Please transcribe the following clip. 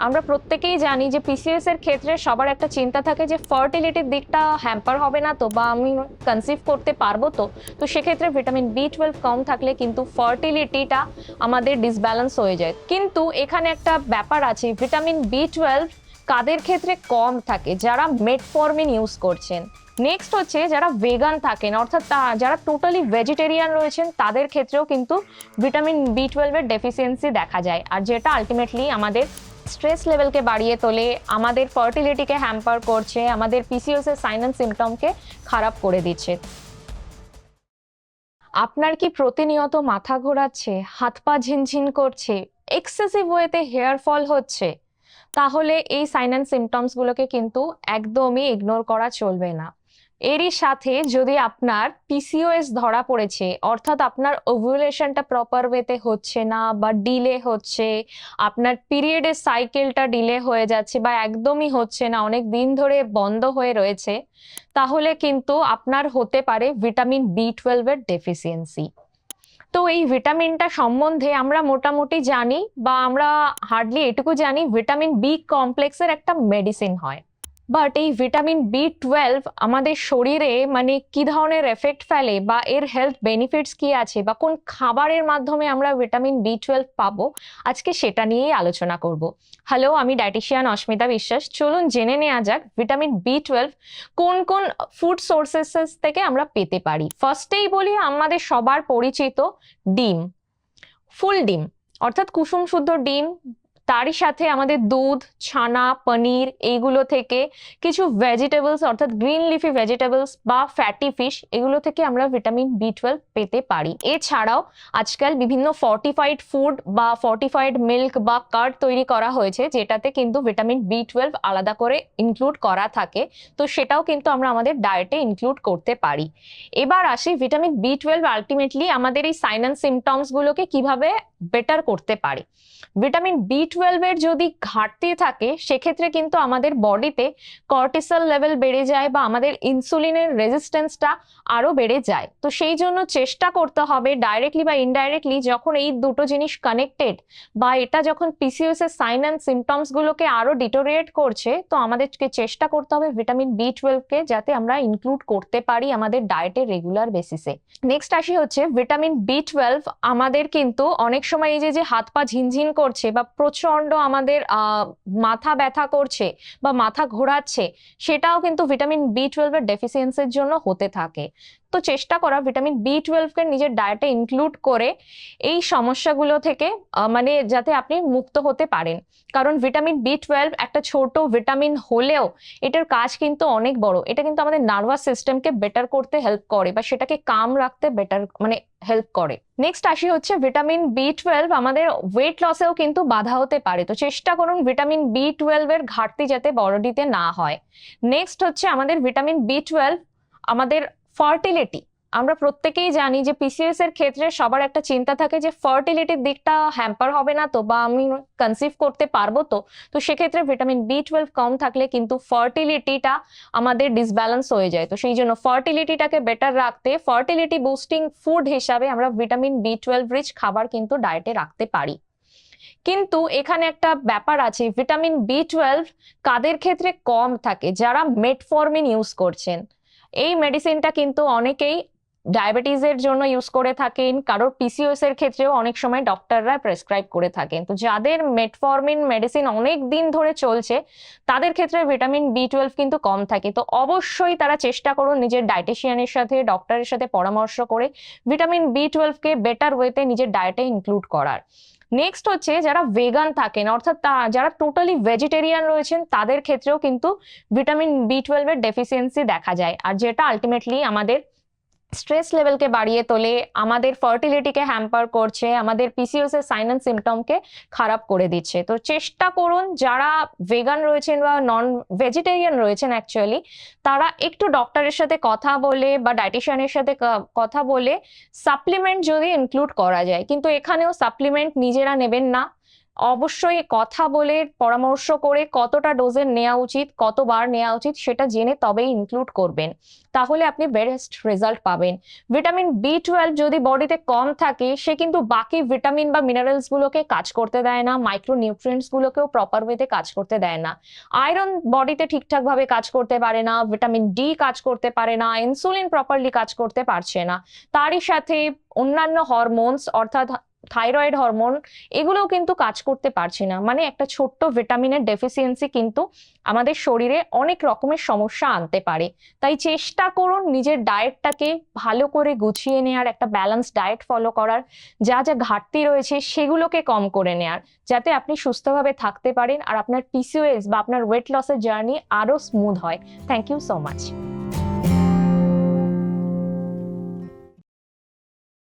আমরা প্রত্যেকেই জানি যে পিসিওএস এর ক্ষেত্রে সবার একটা চিন্তা থাকে যে ফার্টিলিটির দিকটা হ্যাম্পার হবে না তো, বা আমি কনসিভ করতে পারবো তো। তো সেক্ষেত্রে ভিটামিন বি12 কম থাকলে কিন্তু ফার্টিলিটিটা আমাদের ডিসব্যালেন্স হয়ে যায়। কিন্তু এখানে একটা ব্যাপার আছে, ভিটামিন বি12 কাদের ক্ষেত্রে কম থাকে? যারা মেটফর্মিন ইউজ করছেন। নেক্সট হচ্ছে যারা ভেগান থাকেন, অর্থাৎ যারা টোটালি ভেজিটেরিয়ান রয়েছেন, তাদের ক্ষেত্রেও কিন্তু ভিটামিন বি12 এর ডেফিসিয়েন্সি দেখা যায়, আর যেটা আলটিমেটলি আমাদের স্ট্রেস লেভেলকে বাড়িয়ে তোলে, আমাদের ফার্টিলিটিকে হ্যাম্পার করছে, আমাদের পিসিওএস এর সাইন অ্যান্ড সিমটমকে খারাপ করে দিচ্ছে। আপনার কি প্রতিনিয়ত মাথা ঘোরাচ্ছে, হাত পা ঝিনঝিন করছে, এক্সেসিভ ওয়েতে হেয়ার ফল হচ্ছে? তাহলে এই সাইন অ্যান্ড সিমটমস গুলোকে কিন্তু একদমই ইগনোর করা চলবে না। এরই সাথে যদি আপনার পিসিওএস ধরা পড়েছে, অর্থাৎ আপনার ওভুলেশনটা প্রপার ওয়েতে হচ্ছে না বা ডিলে হচ্ছে, আপনার পিরিয়ডের সাইকেলটা ডিলে হয়ে যাচ্ছে বা একদমই হচ্ছে না, অনেক দিন ধরে বন্ধ হয়ে রয়েছে, তাহলে কিন্তু আপনার হতে পারে ভিটামিন বি12 এর ডেফিসিয়েন্সি। তো এই ভিটামিনটা সম্বন্ধে আমরা মোটামুটি জানি, বা আমরা হার্ডলি এটুকু জানি ভিটামিন বি কমপ্লেক্সের একটা মেডিসিন হয়। বাট এই ভিটামিন বি12 আমাদের শরীরে মানে কি ধরনের এফেক্ট ফেলে, বা এর হেলথ বেনিফিটস কি আছে, বা কোন খাবারের মাধ্যমে আমরা ভিটামিন বি12 পাবো, আজকে সেটা নিয়েই আলোচনা করব। হ্যালো, আমি ডায়েটিশিয়ান অস্মিতা বিশ্বাস। চলুন জেনে নেওয়া যাক ভিটামিন বি12 কোন কোন ফুড সোর্সেস থেকে আমরা পেতে পারি। ফার্স্টেই বলি আমাদের সবার পরিচিত ডিম, ফুল ডিম, অর্থাৎ কুসুম শুদ্ধ ডিম। তারই সাথে আমাদের দুধ, ছানা, পনির, এইগুলো থেকে কিছু ভেজিটেবলস, অর্থাৎ গ্রিন লিফি ভেজিটেবলস বা ফ্যাটি ফিশ, এগুলো থেকে আমরা ভিটামিন বি12 পেতে পারি। এছাড়াও আজকাল বিভিন্ন ফর্টিফাইড ফুড বা ফর্টিফাইড মিল্ক বা কার্ড তৈরি করা হয়েছে, যেটাতে কিন্তু ভিটামিন বি12 আলাদা করে ইনক্লুড করা থাকে। তো সেটাও কিন্তু আমরা আমাদের ডায়েটে ইনক্লুড করতে পারি। এবার আসি ভিটামিন বি12 আলটিমেটলি আমাদের এই সাইন অ্যান্ড সিমটমস গুলোকে কিভাবে বেটার করতে পারে। ভিটামিন বি12 এর যদি ঘাটতি থাকে, সেক্ষেত্রে কিন্তু আমাদের বডিতে কর্টিসল লেভেল বেড়ে যায় বা আমাদের ইনসুলিনের রেজিস্ট্যান্সটা আরো বেড়ে যায়। তো সেই জন্য চেষ্টা করতে হবে ডাইরেক্টলি বা ইনডাইরেক্টলি, যখন এই দুটো জিনিস কানেক্টেড বা এটা যখন পিসিওএস এর সাইন অ্যান্ড সিমটমস গুলোকে আরো ডিটোরিয়েট করছে, তো আমাদেরকে চেষ্টা করতে হবে ভিটামিন বি12 কে যাতে আমরা ইনক্লুড করতে পারি আমাদের ডায়েটের রেগুলার বেসিসে। নেক্সট আসি হচ্ছে ভিটামিন বি12 আমাদের কিন্তু অনেক সময় এই যে হাত পা ঝিনঝিন করছে বা প্রচন্ড আমাদের মাথা ব্যথা করছে বা মাথা ঘোরাচ্ছে, সেটাও কিন্তু ভিটামিন বি12 এর ডেফিসিয়েন্সির জন্য হতে থাকে। তো চেষ্টা করা ভিটামিন বি12 কে নিজের ডায়েটে ইনক্লুড করে এই সমস্যাগুলো থেকে মানে যাতে আপনি মুক্ত হতে পারেন। কারণ ভিটামিন বি12 একটা ছোট ভিটামিন হলেও এটার কাজ কিন্তু অনেক বড়। এটা কিন্তু আমাদের নার্ভাস সিস্টেমকে বেটার করতে হেল্প করে বা সেটাকে কাম রাখতে বেটার মানে হেল্প করে। নেক্সট আসি হচ্ছে ভিটামিন বি12 আমাদের ওয়েট লসেও কিন্তু বাধা হতে পারে। তো চেষ্টা করুন ভিটামিন বি12 এর ঘাটতি যাতে বডিতে না হয়। নেক্সট হচ্ছে আমাদের ভিটামিন বি12 আমাদের ফার্টিলিটি। আমরা প্রত্যেকেই জানি যে পিসিওএস এর ক্ষেত্রে সবার একটা চিন্তা থাকে যে ফার্টিলিটির দিকটা হ্যাম্পার হবে না তো, বা আমি কনসিভ করতে পারবো তো। তো সেক্ষেত্রে ভিটামিন বি12 কম থাকলে কিন্তু ফার্টিলিটিটা আমাদের ডিসব্যালেন্স হয়ে যায়। তো সেই জন্য ফার্টিলিটিটাকে বেটার রাখতে ফার্টিলিটি বুস্টিং ফুড হিসাবে আমরা ভিটামিন বি12 রিচ খাবার কিন্তু ডায়েটে রাখতে পারি। কিন্তু এখানে একটা ব্যাপার আছে, ভিটামিন বি12 কাদের ক্ষেত্রে কম থাকে? যারা মেটফর্মিন ইউজ করছেন। এই মেডিসিনটা কিন্তু অনেকেই ডায়াবেটিসের জন্য ইউজ করে থাকেন, কারোর পিসিওএস এর ক্ষেত্রেও অনেক সময় ডক্টররা প্রেসক্রাইব করে থাকেন। তো যাদের মেটফর্মিন মেডিসিন অনেক দিন ধরে চলছে, তাদের ক্ষেত্রে ভিটামিন বি12 কিন্তু কম থাকে। তো অবশ্যই তারা চেষ্টা করুন নিজের ডায়েটিশিয়ানের সাথে, ডক্টরের সাথে পরামর্শ করে ভিটামিন বি12 কে বেটার ওয়েতে নিজের ডায়েটে ইনক্লুড করার। নেক্সট হচ্ছে যারা ভেগান থাকেন, অর্থাৎ যারা টোটালি ভেজিটেরিয়ান রয়েছেন, তাদের ক্ষেত্রেও কিন্তু ভিটামিন বি12 এর ডেফিসিয়েন্সি দেখা যায়, আর যেটা আলটিমেটলি আমাদের স্ট্রেস লেভেলকে বাড়িয়ে তোলে, আমাদের ফার্টিলিটিকে হ্যাম্পার করছে, আমাদের পিসিওএস এর সাইন অ্যান্ড সিমটমকে খারাপ করে দিচ্ছে। তো চেষ্টা করুন যারা ভেগান রয়েছেন বা নন ভেজিটেরিয়ান রয়েছেন অ্যাকচুয়ালি, তারা একটু ডক্টরের সাথে কথা বলে বা ডায়েটিশিয়ানের সাথে কথা বলে সাপ্লিমেন্ট যদি ইনক্লুড করা যায়। কিন্তু এখানেও সাপ্লিমেন্ট নিজেরা নেবেন না, অবশ্যই কথা বলে পরামর্শ করে কতটা ডোজের নেওয়া উচিত, কতবার নেওয়া উচিত সেটা জেনে তবেই ইনক্লুড করবেন, তাহলে আপনি বেস্ট রেজাল্ট পাবেন। ভিটামিন বি 12 যদি বডিতে কম থাকে, সে কিন্তু বাকি ভিটামিন বা মিনারেলস গুলোকে কাজ করতে দেয় না, মাইক্রো নিউট্রিয়েন্টস গুলোকেও প্রপার ওয়েতে কাজ করতে দেয় না। আয়রন বডিতে ঠিকঠাক ভাবে কাজ করতে পারে না, ভিটামিন ডি কাজ করতে পারে না, ইনসুলিন প্রপারলি কাজ করতে পারছে না। তারই সাথে অন্যান্য হরমোনস অর্থাৎ থাইরয়েড হরমোন, এগুলোও কিন্তু কাজ করতে পারছে না। মানে একটা ছোট্ট ভিটামিনের ডেফিসিয়েন্সি কিন্তু আমাদের শরীরে অনেক রকমের সমস্যা আনতে পারে। তাই চেষ্টা করুন নিজের ডায়েটটাকে ভালো করে গুছিয়ে নেওয়ার, একটা ব্যালেন্স ডায়েট ফলো করার, যা যা ঘাটতি রয়েছে সেগুলোকে কম করে নেওয়ার, যাতে আপনি সুস্থভাবে থাকতে পারেন আর আপনার পিসিওএস বা আপনার ওয়েট লসের জার্নি আরো স্মুথ হয়। Thank you so much.